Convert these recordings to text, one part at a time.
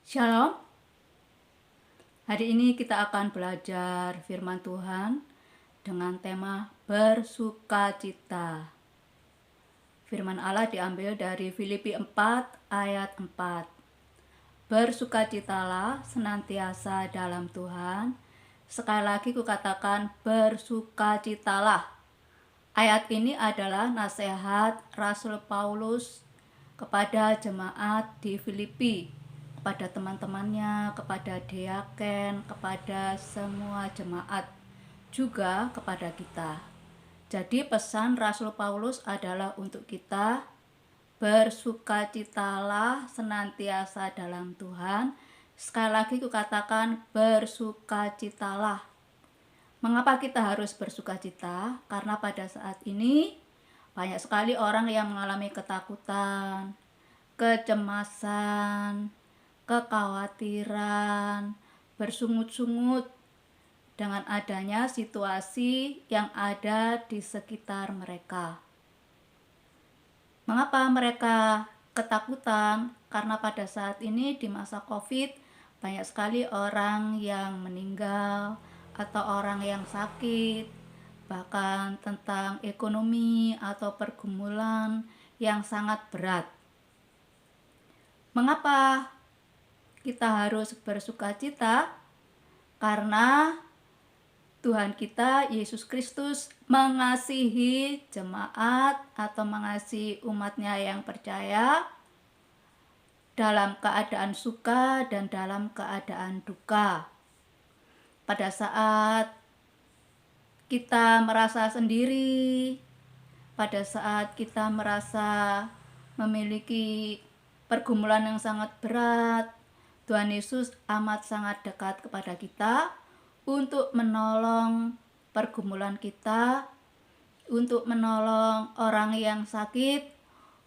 Shalom, hari ini kita akan belajar firman Tuhan dengan tema bersukacita. Firman Allah diambil dari Filipi 4 ayat 4. Bersukacitalah senantiasa dalam Tuhan. Sekali lagi kukatakan bersukacitalah. Ayat ini adalah nasihat Rasul Paulus kepada jemaat di Filipi, kepada teman-temannya, kepada diaken, kepada semua jemaat, juga kepada kita. Jadi pesan Rasul Paulus adalah untuk kita, bersukacitalah senantiasa dalam Tuhan. Sekali lagi kukatakan bersukacitalah. Mengapa kita harus bersukacita? Karena pada saat ini banyak sekali orang yang mengalami ketakutan, kecemasan, kekhawatiran, bersungut-sungut dengan adanya situasi yang ada di sekitar mereka. Mengapa mereka ketakutan? Karena pada saat ini di masa COVID banyak sekali orang yang meninggal atau orang yang sakit, bahkan tentang ekonomi atau pergumulan yang sangat berat. Mengapa kita harus bersukacita? Karena Tuhan kita Yesus Kristus mengasihi jemaat atau mengasihi umatnya yang percaya dalam keadaan suka dan dalam keadaan duka. Pada saat kita merasa sendiri, pada saat kita merasa memiliki pergumulan yang sangat berat, Tuhan Yesus amat sangat dekat kepada kita untuk menolong pergumulan kita, untuk menolong orang yang sakit,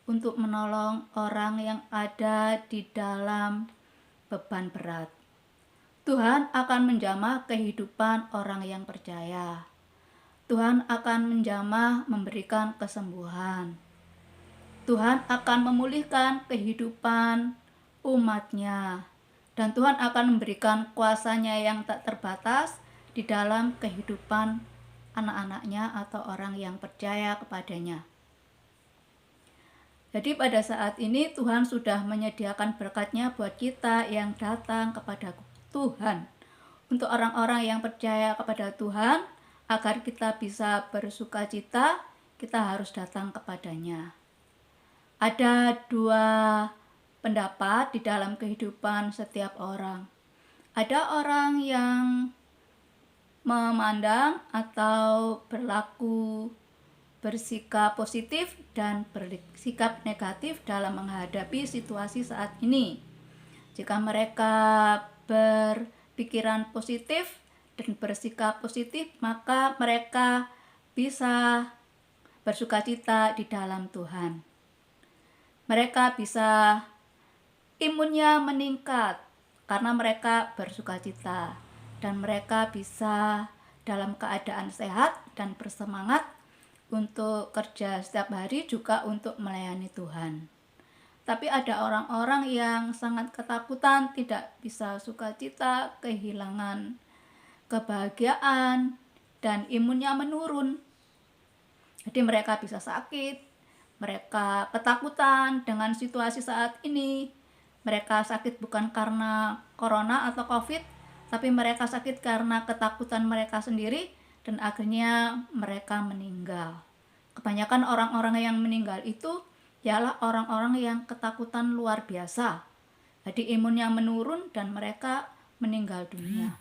untuk menolong orang yang ada di dalam beban berat. Tuhan akan menjamah kehidupan orang yang percaya. Tuhan akan menjamah memberikan kesembuhan. Tuhan akan memulihkan kehidupan umatnya. Dan Tuhan akan memberikan kuasanya yang tak terbatas di dalam kehidupan anak-anaknya atau orang yang percaya kepadanya. Jadi pada saat ini Tuhan sudah menyediakan berkat-Nya buat kita yang datang kepada Tuhan. Untuk orang-orang yang percaya kepada Tuhan, agar kita bisa bersukacita, kita harus datang kepadanya. Ada dua pendapat di dalam kehidupan setiap orang. Ada orang yang memandang atau bersikap positif dan bersikap negatif dalam menghadapi situasi saat ini. Jika mereka berpikiran positif dan bersikap positif, maka mereka bisa bersukacita di dalam Tuhan. Mereka bisa imunnya meningkat karena mereka bersukacita, dan mereka bisa dalam keadaan sehat dan bersemangat untuk kerja setiap hari, juga untuk melayani Tuhan. Tapi ada orang-orang yang sangat ketakutan, tidak bisa sukacita, kehilangan kebahagiaan, dan imunnya menurun. Jadi mereka bisa sakit, mereka ketakutan dengan situasi saat ini. Mereka sakit bukan karena corona atau COVID, tapi mereka sakit karena ketakutan mereka sendiri, dan akhirnya mereka meninggal. Kebanyakan orang-orang yang meninggal itu ialah orang-orang yang ketakutan luar biasa. Jadi imunnya menurun dan mereka meninggal dunia.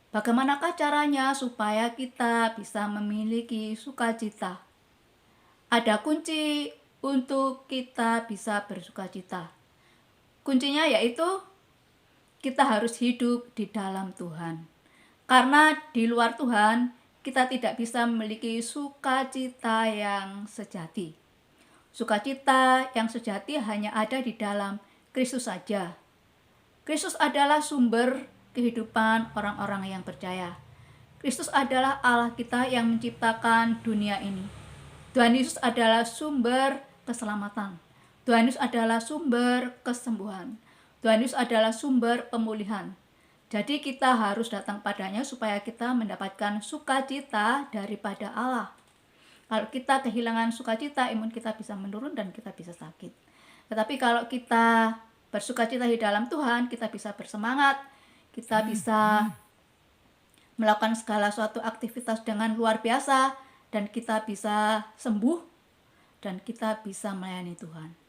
Bagaimanakah caranya supaya kita bisa memiliki sukacita? Ada kunci untuk kita bisa bersukacita. Kuncinya yaitu kita harus hidup di dalam Tuhan. Karena di luar Tuhan, kita tidak bisa memiliki sukacita yang sejati. Sukacita yang sejati hanya ada di dalam Kristus saja. Kristus adalah sumber kehidupan orang-orang yang percaya. Kristus adalah Allah kita yang menciptakan dunia ini. Tuhan Yesus adalah sumber keselamatan. Tuhan Yesus adalah sumber kesembuhan. Tuhan Yesus adalah sumber pemulihan. Jadi kita harus datang padanya supaya kita mendapatkan sukacita daripada Allah. Kalau kita kehilangan sukacita, imun kita bisa menurun dan kita bisa sakit. Tetapi kalau kita bersukacita di dalam Tuhan, kita bisa bersemangat, kita bisa melakukan segala suatu aktivitas dengan luar biasa, dan kita bisa sembuh, dan kita bisa melayani Tuhan.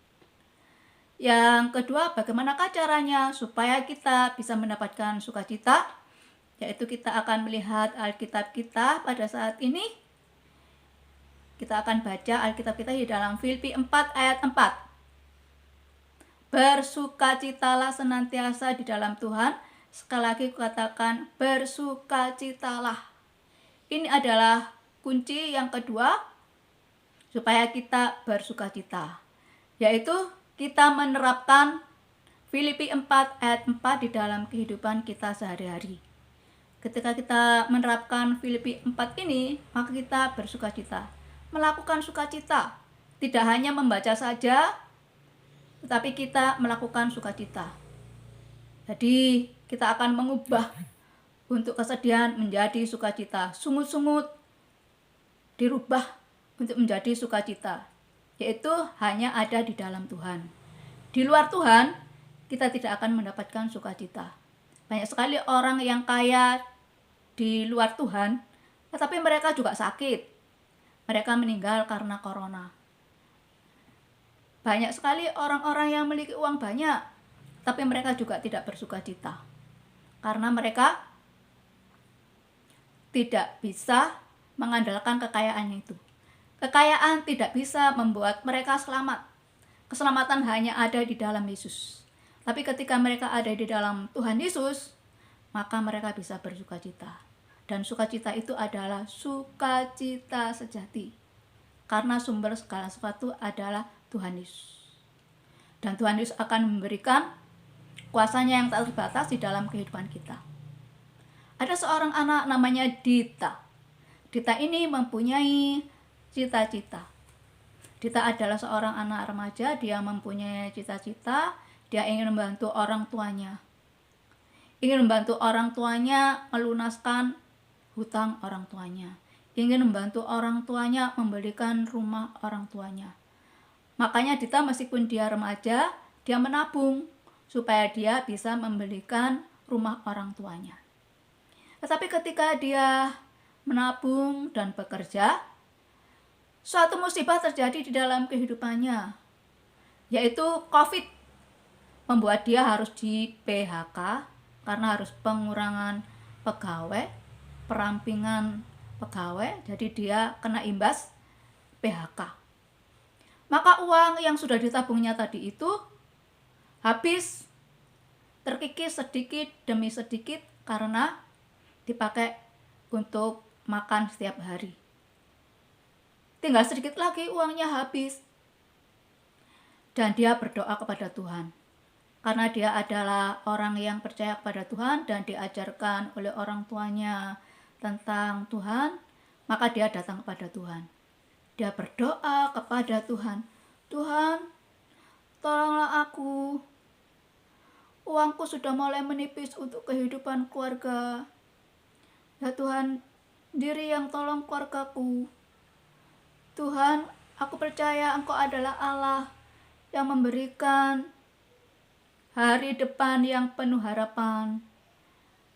Yang kedua, bagaimanakah caranya supaya kita bisa mendapatkan sukacita? Yaitu kita akan melihat Alkitab kita pada saat ini. Kita akan baca Alkitab kita di dalam Filipi 4 ayat 4. Bersukacitalah senantiasa di dalam Tuhan. Sekali lagi kukatakan bersukacitalah. Ini adalah kunci yang kedua supaya kita bersukacita. Yaitu kita menerapkan Filipi 4 ayat 4 di dalam kehidupan kita sehari-hari. Ketika kita menerapkan Filipi 4 ini, maka kita bersukacita. Melakukan sukacita. Tidak hanya membaca saja, tetapi kita melakukan sukacita. Jadi kita akan mengubah untuk kesedihan menjadi sukacita. Sungut-sungut dirubah untuk menjadi sukacita. Yaitu hanya ada di dalam Tuhan. Di luar Tuhan, kita tidak akan mendapatkan sukacita. Banyak sekali orang yang kaya di luar Tuhan, tetapi mereka juga sakit. Mereka meninggal karena corona. Banyak sekali orang-orang yang memiliki uang banyak, tapi mereka juga tidak bersukacita. Karena mereka tidak bisa mengandalkan kekayaannya itu. Kekayaan tidak bisa membuat mereka selamat. Keselamatan hanya ada di dalam Yesus. Tapi ketika mereka ada di dalam Tuhan Yesus, maka mereka bisa bersukacita. Dan sukacita itu adalah sukacita sejati. Karena sumber segala sesuatu adalah Tuhan Yesus. Dan Tuhan Yesus akan memberikan kuasanya yang tak terbatas di dalam kehidupan kita. Ada seorang anak namanya Dita. Dita ini mempunyai cita-cita. Dita adalah seorang anak remaja, dia mempunyai cita-cita, dia ingin membantu orang tuanya. Ingin membantu orang tuanya melunaskan hutang orang tuanya. Ingin membantu orang tuanya membelikan rumah orang tuanya. Makanya Dita meskipun dia remaja, dia menabung supaya dia bisa membelikan rumah orang tuanya. Tetapi ketika dia menabung dan bekerja, suatu musibah terjadi di dalam kehidupannya, yaitu COVID. Membuat dia harus di PHK karena harus pengurangan pegawai, perampingan pegawai, jadi dia kena imbas PHK. Maka uang yang sudah ditabungnya tadi itu habis, terkikis sedikit demi sedikit karena dipakai untuk makan setiap hari. Tinggal sedikit lagi uangnya habis. Dan dia berdoa kepada Tuhan. Karena dia adalah orang yang percaya kepada Tuhan dan diajarkan oleh orang tuanya tentang Tuhan, maka dia datang kepada Tuhan. Dia berdoa kepada Tuhan. Tuhan, tolonglah aku. Uangku sudah mulai menipis untuk kehidupan keluarga. Ya Tuhan, diri yang tolong keluargaku. Tuhan, aku percaya Engkau adalah Allah yang memberikan hari depan yang penuh harapan.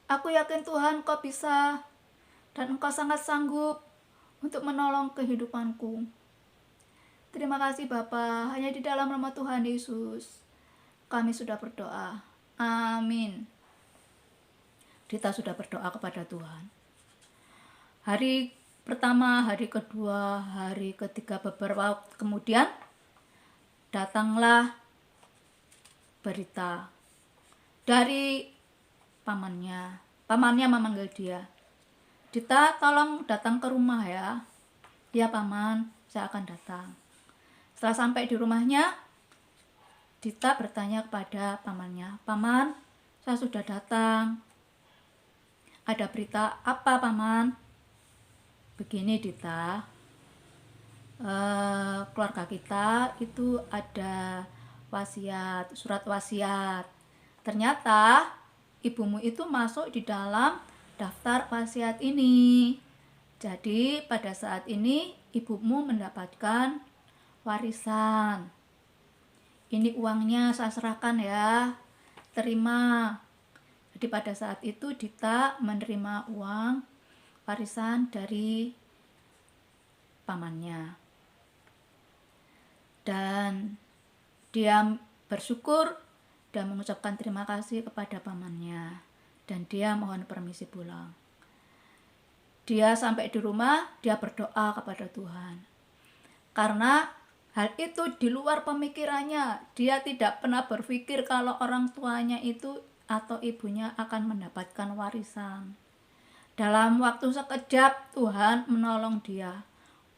Aku yakin Tuhan Engkau bisa dan Engkau sangat sanggup untuk menolong kehidupanku. Terima kasih Bapa, hanya di dalam nama Tuhan Yesus kami sudah berdoa. Amin. Dita sudah berdoa kepada Tuhan. Hari pertama, hari kedua, hari ketiga, beberapa waktu kemudian datanglah berita dari pamannya. Pamannya memanggil dia. Dita, tolong datang ke rumah ya. Ya paman, saya akan datang. Setelah sampai di rumahnya, Dita bertanya kepada pamannya. Paman, saya sudah datang. Ada berita apa paman? Begini Dita, keluarga kita itu ada wasiat, surat wasiat Ternyata ibumu itu masuk di dalam daftar wasiat ini. Jadi pada saat ini ibumu mendapatkan warisan. Ini uangnya saya serahkan ya, terima. Jadi pada saat itu Dita menerima uang warisan dari pamannya. Dan dia bersyukur dan mengucapkan terima kasih kepada pamannya. Dan dia mohon permisi pulang. Dia sampai di rumah, dia berdoa kepada Tuhan. Karena hal itu di luar pemikirannya. Dia tidak pernah berpikir kalau orang tuanya itu atau ibunya akan mendapatkan warisan. Dalam waktu sekejap Tuhan menolong dia.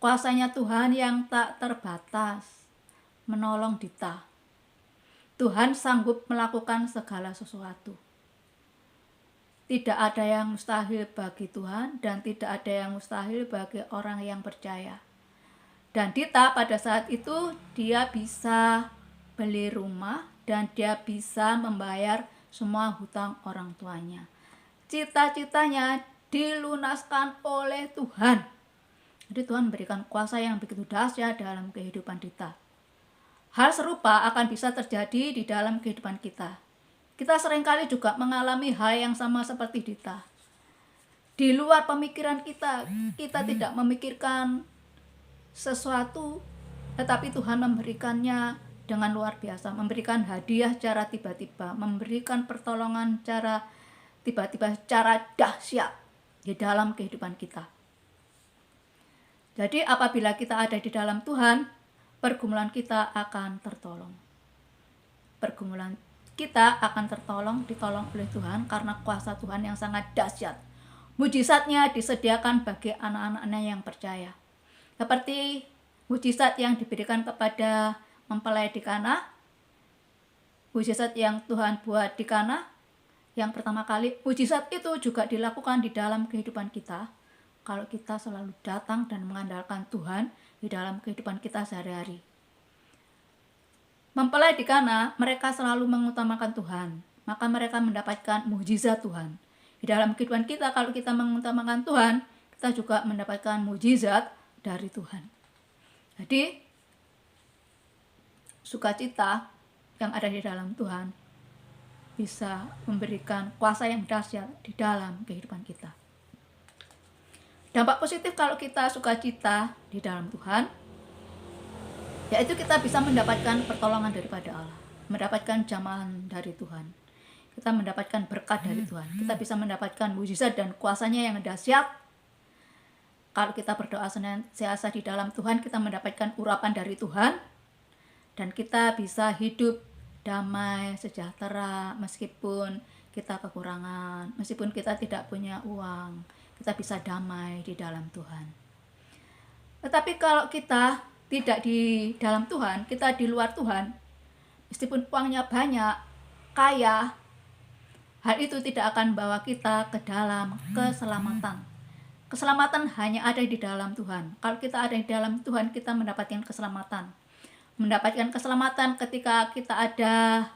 Kuasanya Tuhan yang tak terbatas menolong Dita. Tuhan sanggup melakukan segala sesuatu. Tidak ada yang mustahil bagi Tuhan dan tidak ada yang mustahil bagi orang yang percaya. Dan Dita pada saat itu dia bisa beli rumah dan dia bisa membayar semua hutang orang tuanya. Cita-citanya dilunaskan oleh Tuhan. Jadi Tuhan memberikan kuasa yang begitu dahsyat dalam kehidupan Dita. Hal serupa akan bisa terjadi di dalam kehidupan kita. Kita seringkali juga mengalami hal yang sama seperti Dita. Di luar pemikiran kita, kita tidak memikirkan sesuatu, tetapi Tuhan memberikannya dengan luar biasa, memberikan hadiah secara tiba-tiba, memberikan pertolongan secara tiba-tiba, secara dahsyat di dalam kehidupan kita. Jadi apabila kita ada di dalam Tuhan, pergumulan kita akan tertolong. Pergumulan kita akan ditolong oleh Tuhan karena kuasa Tuhan yang sangat dahsyat. Mujizatnya disediakan bagi anak-anaknya yang percaya. Seperti mujizat yang diberikan kepada mempelai di Kana, mujizat yang Tuhan buat di Kana, yang pertama kali, mujizat itu juga dilakukan di dalam kehidupan kita. Kalau kita selalu datang dan mengandalkan Tuhan di dalam kehidupan kita sehari-hari. Mempelai di Kana, mereka selalu mengutamakan Tuhan, maka mereka mendapatkan mujizat Tuhan. Di dalam kehidupan kita, kalau kita mengutamakan Tuhan, kita juga mendapatkan mujizat dari Tuhan. Jadi, sukacita yang ada di dalam Tuhan bisa memberikan kuasa yang dahsyat di dalam kehidupan kita. Dampak positif kalau kita sukacita di dalam Tuhan, yaitu kita bisa mendapatkan pertolongan daripada Allah, mendapatkan jamahan dari Tuhan, kita mendapatkan berkat dari Tuhan, kita bisa mendapatkan mujizat dan kuasanya yang dahsyat. Kalau kita berdoa senantiasa di dalam Tuhan, kita mendapatkan urapan dari Tuhan, dan kita bisa hidup damai, sejahtera, meskipun kita kekurangan, meskipun kita tidak punya uang, kita bisa damai di dalam Tuhan. Tetapi kalau kita tidak di dalam Tuhan, kita di luar Tuhan, meskipun uangnya banyak, kaya, hal itu tidak akan bawa kita ke dalam keselamatan. Keselamatan hanya ada di dalam Tuhan. Kalau kita ada di dalam Tuhan, kita mendapatkan keselamatan. Mendapatkan keselamatan ketika kita ada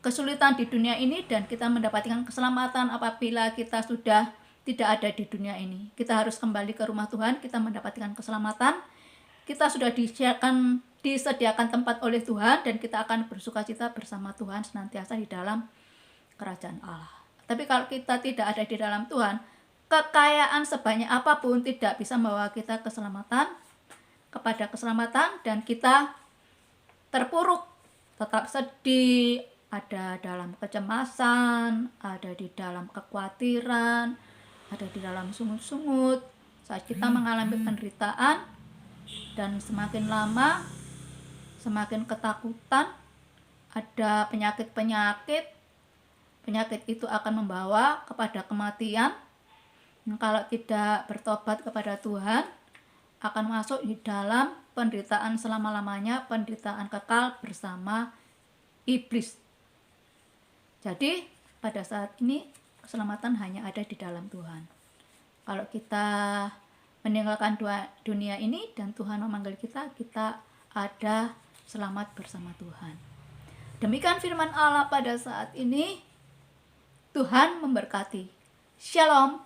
kesulitan di dunia ini, dan kita mendapatkan keselamatan apabila kita sudah tidak ada di dunia ini. Kita harus kembali ke rumah Tuhan, kita mendapatkan keselamatan. Kita sudah disediakan tempat oleh Tuhan, dan kita akan bersukacita bersama Tuhan senantiasa di dalam kerajaan Allah. Tapi kalau kita tidak ada di dalam Tuhan, kekayaan sebanyak apapun tidak bisa membawa kita kepada keselamatan, dan kita terpuruk, tetap sedih, ada dalam kecemasan, ada di dalam kekhawatiran, ada di dalam sungut-sungut. Saat kita mengalami penderitaan, dan semakin lama semakin ketakutan, ada penyakit itu akan membawa kepada kematian. Kalau tidak bertobat kepada Tuhan, akan masuk di dalam penderitaan selama-lamanya, penderitaan kekal bersama iblis. Jadi pada saat ini keselamatan hanya ada di dalam Tuhan. Kalau kita meninggalkan dunia ini dan Tuhan memanggil kita, kita ada selamat bersama Tuhan. Demikian firman Allah pada saat ini. Tuhan memberkati. Shalom.